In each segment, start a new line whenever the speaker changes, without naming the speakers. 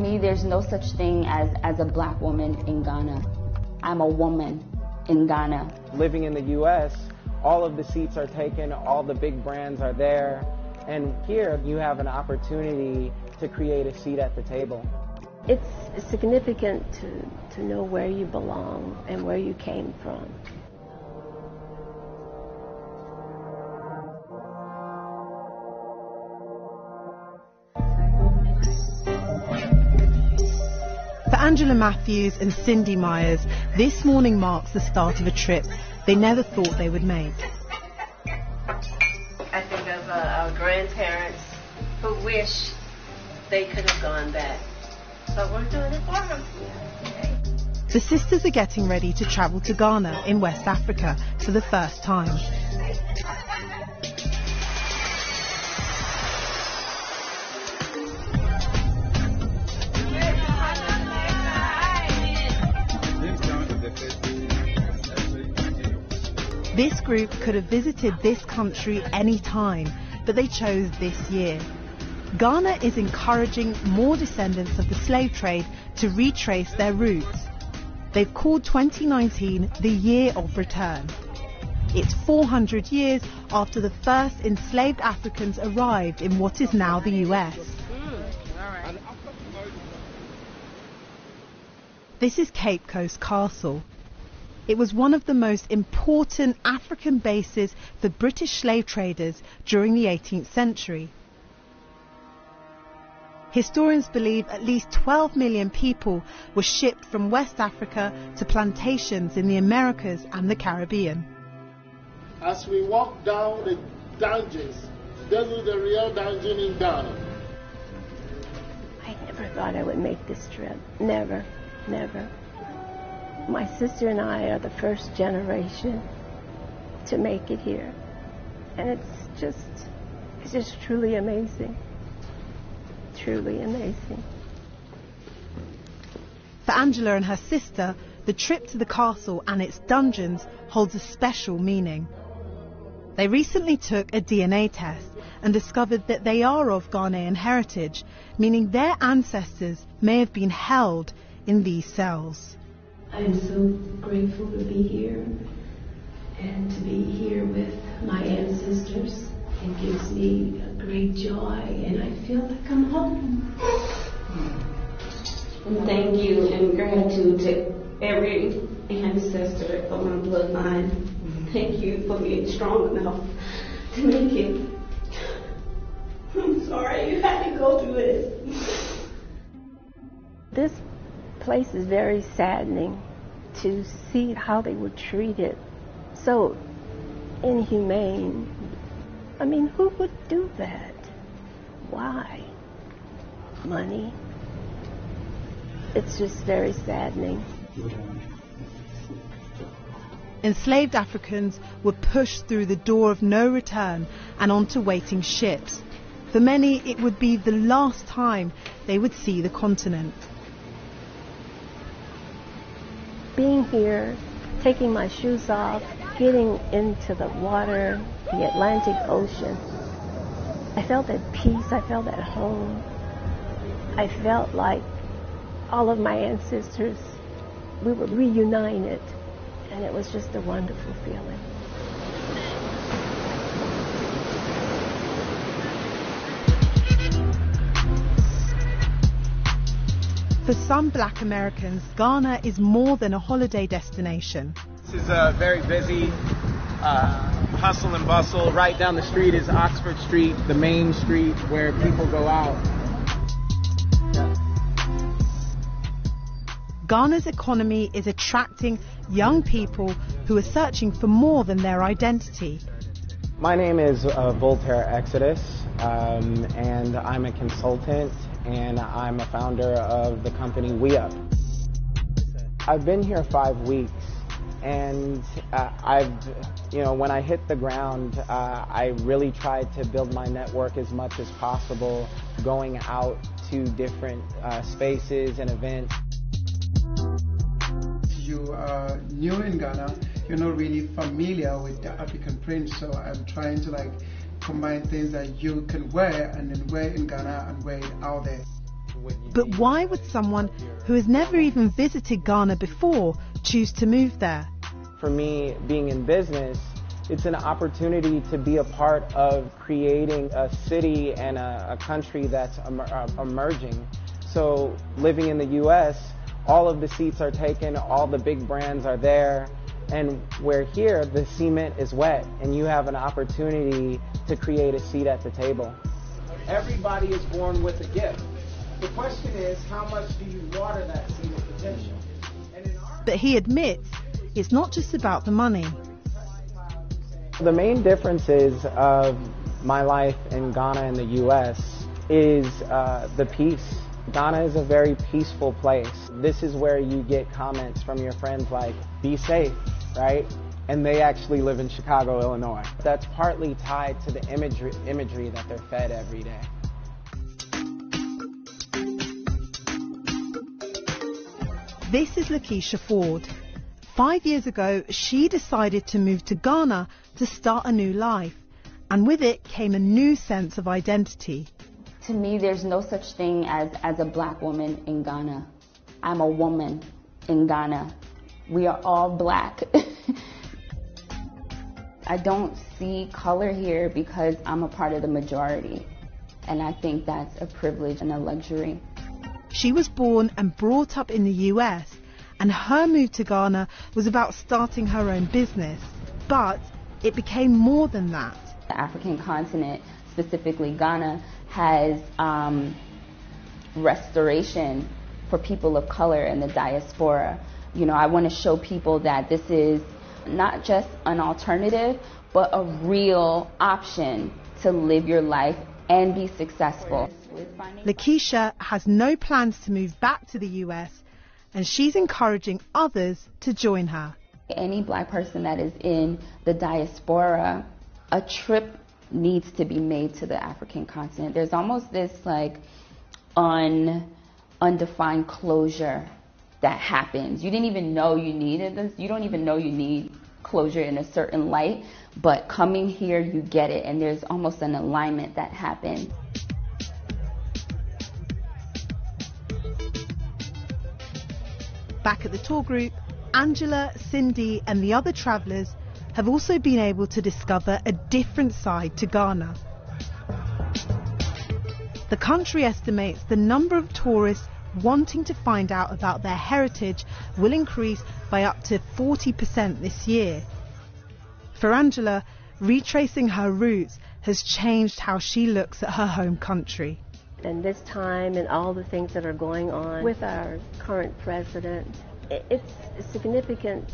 me, there's no such thing as a black woman in Ghana. I'm a woman in Ghana.
Living in the U.S., all of the seats are taken, all the big brands are there, and here you have an opportunity to create a seat at the table.
It's significant to know where you belong and where you came from.
For Angela Matthews and Cindy Myers, this morning marks the start of a trip they never thought they would make.
I think of our grandparents who wish they could have gone back, but we're doing it for them. Okay.
The sisters are getting ready to travel to Ghana in West Africa for the first time. This group could have visited this country any time, but they chose this year. Ghana is encouraging more descendants of the slave trade to retrace their roots. They've called 2019 the Year of Return. It's 400 years after the first enslaved Africans arrived in what is now the US. This is Cape Coast Castle. It was one of the most important African bases for British slave traders during the 18th century. Historians believe at least 12 million people were shipped from West Africa to plantations in the Americas and the Caribbean.
As we walk down the dungeons, this is the real dungeon in Ghana.
I never thought I would make this trip. Never, never. My sister and I are the first generation to make it here. And it's just truly amazing. Truly amazing.
For Angela and her sister, the trip to the castle and its dungeons holds a special meaning. They recently took a DNA test and discovered that they are of Ghanaian heritage, meaning their ancestors may have been held in these cells.
I am so grateful to be here and to be here with my ancestors. It gives me a great joy and I feel like I'm home.
And thank you and gratitude to every ancestor of my bloodline. Thank you for being strong enough to make it. I'm sorry you had to go through this.
This place is very saddening to see how they were treated. So inhumane. I mean, who would do that? Why? Money. It's just very saddening.
Enslaved Africans were pushed through the door of no return and onto waiting ships. For many, it would be the last time they would see the continent.
Being here, taking my shoes off, getting into the water, the Atlantic Ocean, I felt at peace, I felt at home. I felt like all of my ancestors, we were reunited, and it was just a wonderful feeling.
For some Black Americans, Ghana is more than a holiday destination.
This is a very busy hustle and bustle. Right down the street is Oxford Street, the main street where people go out.
Ghana's economy is attracting young people who are searching for more than their identity.
My name is Voltaire Exodus, and I'm a consultant, and I'm a founder of the company WeUp. I've been here 5 weeks, and when I hit the ground, I really tried to build my network as much as possible, going out to different spaces and events.
You are new in Ghana, you're not really familiar with the African print, so I'm trying to combine things that you can wear and then wear in Ghana and wear it out there.
But why would someone who has never even visited Ghana before choose to move there?
For me, being in business, it's an opportunity to be a part of creating a city and a country that's emerging. So living in the U.S., all of the seats are taken, all the big brands are there, and where here, the cement is wet, and you have an opportunity to create a seat at the table. Everybody is born with a gift. The question is, how much do you water that seed of potential?
But he admits it's not just about the money.
The main differences of my life in Ghana and the U.S. is the peace. Ghana is a very peaceful place. This is where you get comments from your friends like, be safe, right? And they actually live in Chicago, Illinois. That's partly tied to the imagery that they're fed every day.
This is Lakeisha Ford. 5 years ago, she decided to move to Ghana to start a new life. And with it came a new sense of identity.
To me, there's no such thing as a black woman in Ghana. I'm a woman in Ghana. We are all black. I don't see color here because I'm a part of the majority. And I think that's a privilege and a luxury.
She was born and brought up in the US, and her move to Ghana was about starting her own business. But it became more than that.
The African continent, specifically Ghana, has restoration for people of color in the diaspora. You know, I want to show people that this is not just an alternative, but a real option to live your life and be successful.
Lakeisha has no plans to move back to the US, and she's encouraging others to join her.
Any black person that is in the diaspora, a trip needs to be made to the African continent. There's almost this like undefined closure that happens. You didn't even know you needed this. You don't even know you need closure in a certain light, but coming here, you get it, and there's almost an alignment that happens.
Back at the tour group, Angela, Cindy and the other travellers have also been able to discover a different side to Ghana. The country estimates the number of tourists wanting to find out about their heritage will increase by up to 40% this year. For Angela, retracing her roots has changed how she looks at her home country.
And this time and all the things that are going on with our current president, it's significant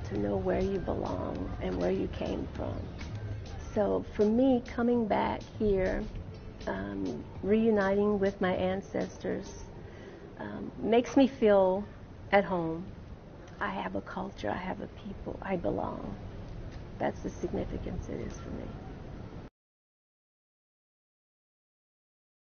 to know where you belong and where you came from. So for me, coming back here, reuniting with my ancestors, makes me feel at home. I have a culture, I have a people, I belong. That's the significance it is for me.